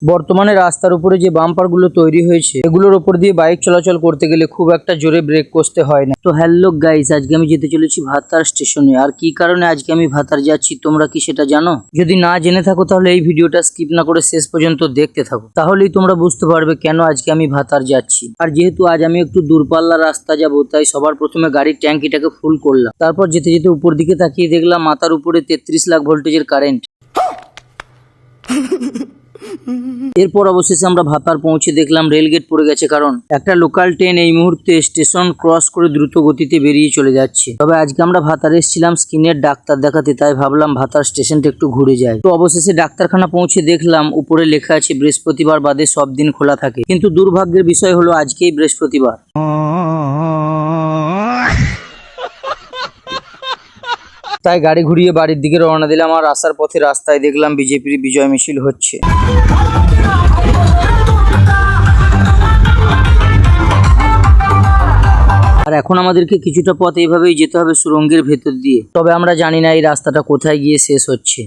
বর্তমানে রাস্তার উপরে যে বাম্পারগুলো তৈরি হয়েছে এগুলোর উপর দিয়ে বাইক চলাচল করতে গেলে খুব একটা জোরে ব্রেক কষতে হয় না। তো হ্যালো গাইস, আজকে আমি যেতে চলেছি ভাতার স্টেশনে। আর কি কারণে আজকে আমি ভাতার যাচ্ছি তোমরা কি সেটা জানো? যদি না জেনে থাকো তাহলে এই ভিডিওটা স্কিপ না করে শেষ পর্যন্ত দেখতে থাকো, তাহলেই তোমরা বুঝতে পারবে কেন আজকে আমি ভাতার যাচ্ছি। আর যেহেতু আজ আমি একটু দূরপাল্লা রাস্তা যাব, তাই সবার প্রথমে গাড়ির ট্যাঙ্কিটাকে ফুল করলাম। তারপর যেতে যেতে উপর দিকে তাকিয়ে দেখলাম মাথার উপরে 33 লাখ ভোল্টেজের কারেন্ট। এরপর অবশেষে আমরা ভাতার পৌঁছে দেখলাম রেলগেট পড়ে গেছে, কারণ একটা লোকাল ট্রেন এই মুহূর্তে স্টেশন ক্রস করে দ্রুত গতিতে বেরিয়ে চলে যাচ্ছে। তবে আজকে আমরা ভাতারে এসেছিলাম স্কিনের ডাক্তার দেখাতে, তাই ভাবলাম ভাতার স্টেশনটা একটু ঘুরে যায়। তো অবশেষে ডাক্তারখানা পৌঁছে দেখলাম উপরে লেখা আছে বৃহস্পতিবার বাদে সব দিন খোলা থাকে, কিন্তু দুর্ভাগ্যের বিষয় হলো আজকেই বৃহস্পতিবার। তাই গাড়ি ঘুরিয়ে বাড়ির দিকে রওনা দিলাম। আর আসার পথে রাস্তায় দেখলাম বিজেপির বিজয় মিছিল হচ্ছে। আর এখন আমাদেরকে কিছুটা পথ এইভাবেই যেতে হবে সুড়ঙ্গের ভেতর দিয়ে। তবে আমরা জানি না এই রাস্তাটা কোথায় গিয়ে শেষ হচ্ছে।